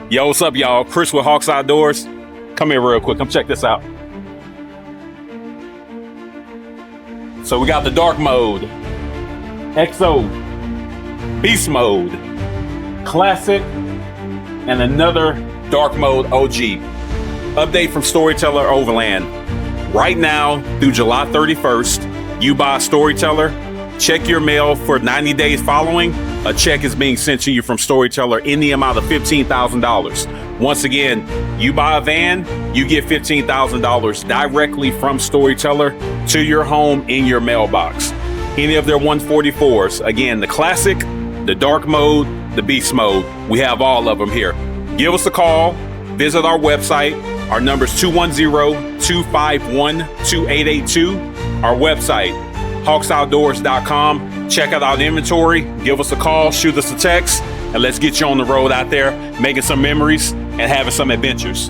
Yo, what's up, y'all? Chris with Hawks Outdoors. Come here real quick. Come check this out. So we got the dark mode, XO, beast mode, classic, and another dark mode OG. Update from Storyteller Overland. Right now through July 31st, you buy a Storyteller, check your mail for 90 days following, a check is being sent to you from Storyteller in the amount of $15,000. Once again, you buy a van, you get $15,000 directly from Storyteller to your home in your mailbox. Any of their 144s, again, the classic, the dark mode, the beast mode, we have all of them here. Give us a call, visit our website. Our number is 210-251-2882. Our website, hawksoutdoors.com. Check out our inventory, give us a call, shoot us a text, and let's get you on the road out there, making some memories and having some adventures.